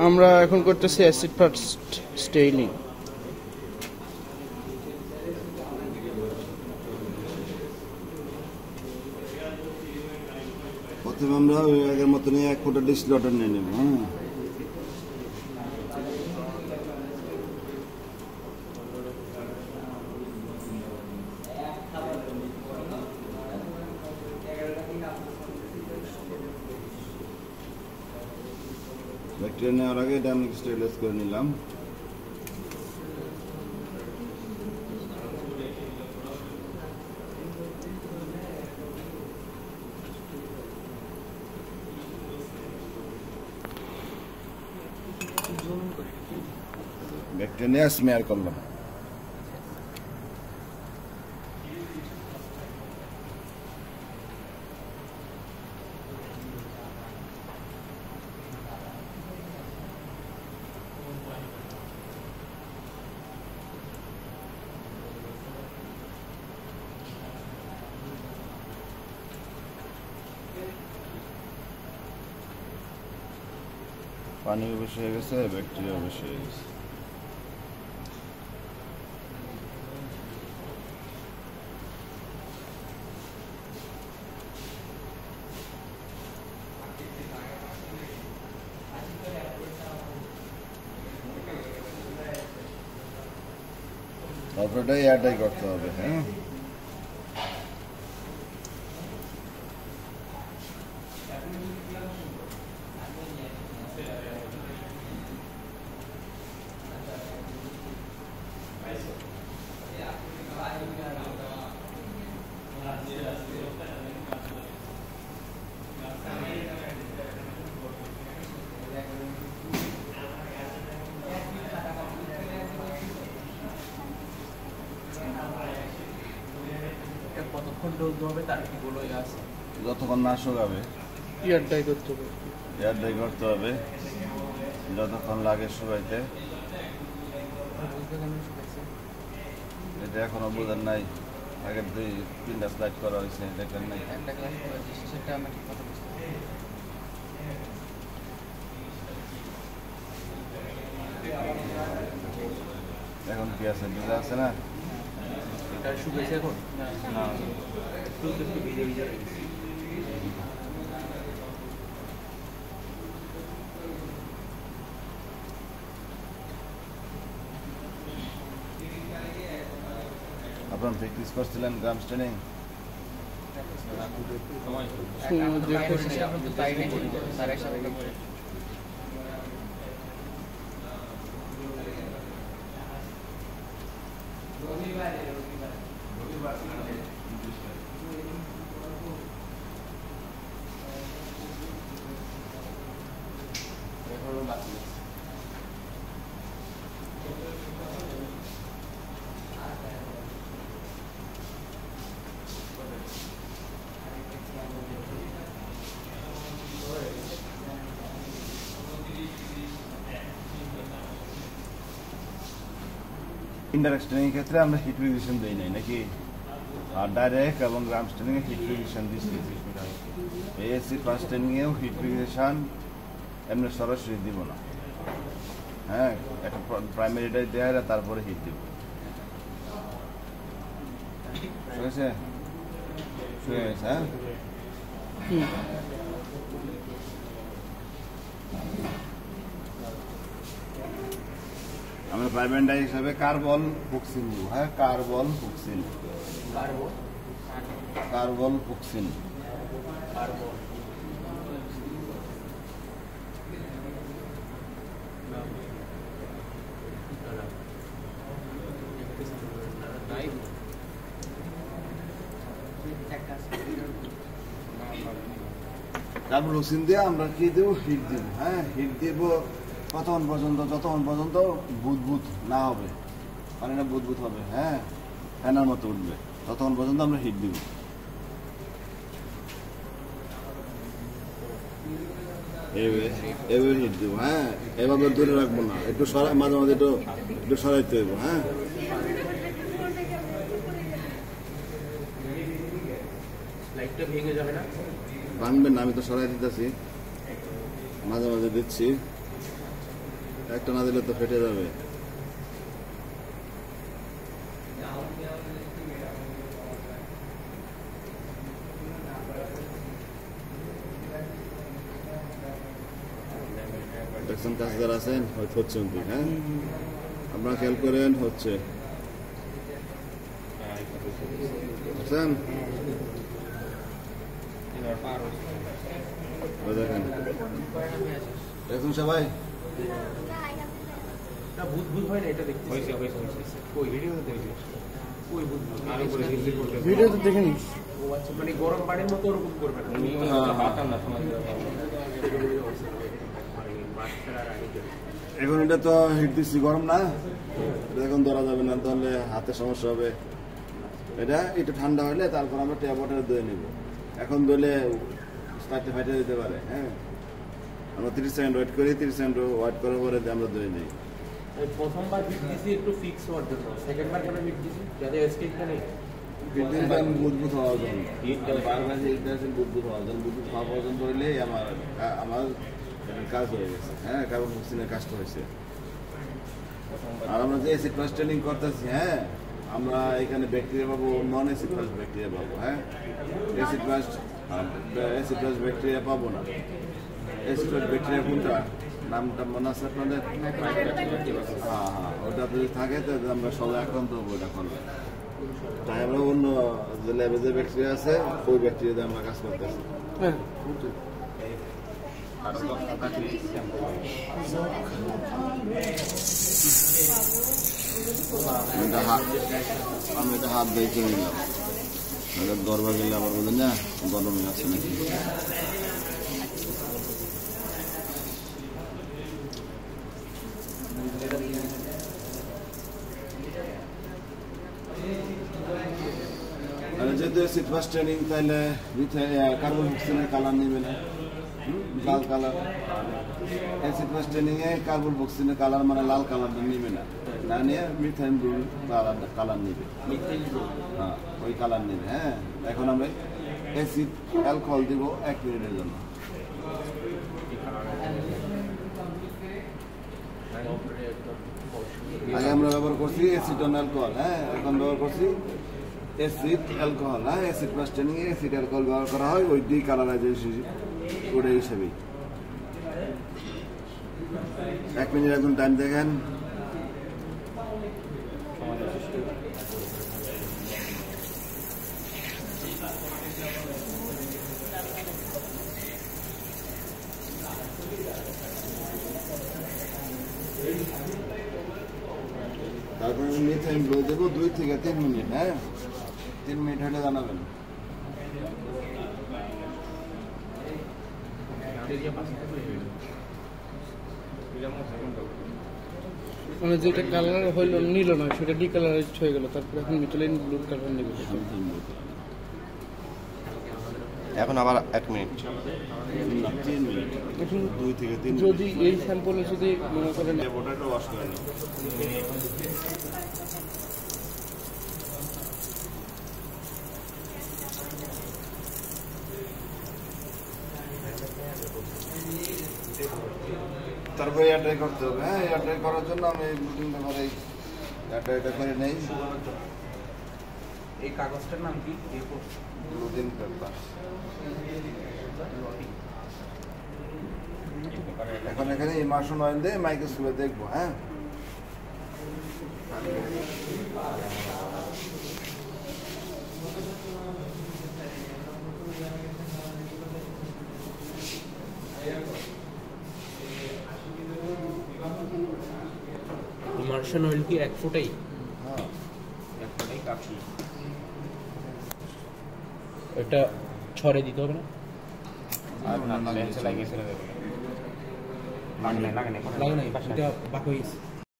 আমরা এখন করতেছি অ্যাসিড ফার্স্ট স্টেইনিং। প্রথমে আমরা ওই আগের মতন 1 ফুটা ডিস্টিলেটর নিয়ে নেব। ব্যাকটেরিয়া নেওয়ার আগে এটা আমি স্টেরিলাইজ করে নিলাম। ব্যাকটেরিয়া স্মেয়ার করলাম। পানি বেশি হয়ে গেছে, ব্যাকটেরিয়া বেশি হয়ে গেছে। তারপরে এয়ারটাই করতে হবে। হ্যাঁ, যতক্ষণ না শুকাবে এয়ারটাই করতে হবে, এয়ারটাই করতে হবে যতক্ষণ লাগে শুকাইতে। এটা এখনো বোঝেন নাই, আগের 2-3টা স্লাইড করা হয়েছে, দেখেন নাই? এখন কি আছে, ভিজা আছে না? শুকাইছে এখন না, আপনার প্র্যাকটিস করছিলেন গ্রাম স্টেনিং? ইনডাইরেক্ট স্টেনিং ক্ষেত্রে আমরা হিট রিডিউশন দিই নাই নাকি, আর ডাইরেক্ট এবং গ্রাম স্টেনিং এ হিট রিডিউশন দিচ্ছি। এএসসি ফার্স্ট স্টেনিং এও হিট রিডিউশন এমনি সরাসরি দিব না। হ্যাঁ, একটা প্রাইমারিটাই দেওয়া হয়, তারপরে হিট দিব। ঠিক আছে, শুয়ে গেছে। হ্যাঁ, আমরা প্রাইমারি হিসাবে কার্বন ফক্সিন দিব। হ্যাঁ, কার্বন ফক্সিন, কার্বন ফক্সিন। কার্বন ফক্সিন দিয়ে আমরা কি দেবো, হিট দিব। হ্যাঁ, হিট দিব যতক্ষণ পর্যন্ত বুদবুদ না হবে, পানিটা বুদবুদ হবে। হ্যাঁ, ফ্যানের মতো উঠবে, ততক্ষণ পর্যন্ত আমরা হিট দিব। এভাবে হিট দিব। হ্যাঁ, এভাবে দূরে রাখবো না, একটু মাঝে মাঝে একটু সরাইতে হইব। হ্যাঁ, ভাঙবেন না, আমি তো সরাই দিতেছি, মাঝে মাঝে দিচ্ছি। একটা না দিলে তো ফেটে যাবে। দেখছেন কাছে যারা আছেন হয়তো হচ্ছে কিন্তু, হ্যাঁ আপনারা খেয়াল করেন হচ্ছে বুঝছেন? ওই দেখেন দেখুন সবাই ভিডিওতে দেখে নিস। মানে গরম পানির মতো ওরকম করবে না। এখন এটা তো হিট দিচ্ছি, গরম না, এটা এখন ধরা যাবে না, তাহলে হাতে সমস্যা হবে। এটা একটু ঠান্ডা হলে তারপর আমরা ট্যাপ ওয়াটারে ধুয়ে নিব। এখন ধুলে স্টার্টে ফাইটে দিতে পারে। হ্যাঁ, আমরা 30 সেকেন্ড ওয়েট করি, 30 সেকেন্ড ওয়েট করার পরে আমরা ধুয়ে নিই। প্রথমবার হিট দিছি একটু ফিক্স হওয়ার জন্য, সেকেন্ডবার কেন হিট দিছি যাতে এসকেপটা নেই। বুদবুদ হওয়ার জন্য, বাংলাদেশে বুদবুদ হওয়ার জন্য, বুদবুদ হওয়া পর্যন্ত হইলে আমার কাজ হয়ে গেছে। হ্যাঁ, কার্বন মনোক্সাইডের কাজটা হয়েছে। আর আমরা যে অ্যাসিড ফাস্ট ট্রেনিং করতেছি, হ্যাঁ আমরা এখানে ব্যাকটেরিয়া পাবো, নন অ্যাসিড ফাস্ট ব্যাকটেরিয়া পাবো। হ্যাঁ, অ্যাসিড ফাস্ট ব্যাকটেরিয়া পাবো না। অ্যাসিড ফাস্ট ব্যাকটেরিয়া কোনটা নামটা মনে আছে আপনাদের? হ্যাঁ হ্যাঁ, ওটা যদি থাকে তো আমরা সবাই আক্রান্ত হবো ওটা করলে। তাই আমরা অন্য যে ল্যাবে যে ব্যাকটেরিয়া আছে ওই ব্যাকটেরিয়া দিয়ে আমরা কাজ করতেছি। হ্যাঁ, আমি এটা হাত দিয়ে কিনে নিলাম, এটা দরবার গেলে আবার বলেন না গরমে আছে নাকি। যেহেতু অ্যাসিড ফাস্ট ট্রেনিং, তাহলে কার্বন মনোক্সাইডের কালার নেবে না, লাল কালার। অ্যাসিড ফাস্ট ট্রেনিং এ কার্বন মনোক্সাইডের কালার মানে লাল কালারটা নেবে না, না নিয়ে মিথাইল ব্লু কালার নেবে। হ্যাঁ, ওই কালার নেবে। হ্যাঁ, এখন আমরা অ্যাসিড অ্যালকোহল দিব 1 মিনিটের জন্য। আগে আমরা ব্যবহার করছি অ্যাসিটন অ্যালকোহল। হ্যাঁ, এখন ব্যবহার করছি অ্যাসিড অ্যালকোহল। হ্যাঁ, অ্যাসিড ফাস্ট ট্রেনিং এ অ্যাসিড অ্যালকোহল ব্যবহার করা হয় ওই ডি কালারাইজেশন ওটা হিসেবেই। 1 মিনিট এখন টাইম দেখেন। তারপরে মিথাইল ব্লু দেবো 2 থেকে 3 মিনিট। হ্যাঁ, 3 মিনিট হলে জানাবেন। মানে যেটা কালার হইলো নিল না সেটা ডি কালারাইজড হয়ে গেল, তারপরে এখন মিথাইলিন ব্লু কালার নেবে। এখন আবার 1 মিনিট, 3 মিনিট, এখন 2 থেকে 3 যদি এই স্যাম্পলে যদি মনে করেন ওটাটা ওয়াশ করে নেব। তারপরে এয়ারটাই করতে হবে। হ্যাঁ, এয়ারটাই করার জন্য আমি এই রুটিনটা করে এয়ারটাইটা করে নেই। এই কাগজটার নাম কি? Routine paper. এখন এখানে ইমার্শন অয়েল দিয়ে মাইক্রোস্কোপে দেখবো। হ্যাঁ, ইমার্শন অয়েল কি 1 ফুটাই? হ্যাঁ, 1 ফুটাই কাফি। এটা ছড়ে দিতে হবে না? আর না লাগে লাগে না, এটা বাকি হয়েছে।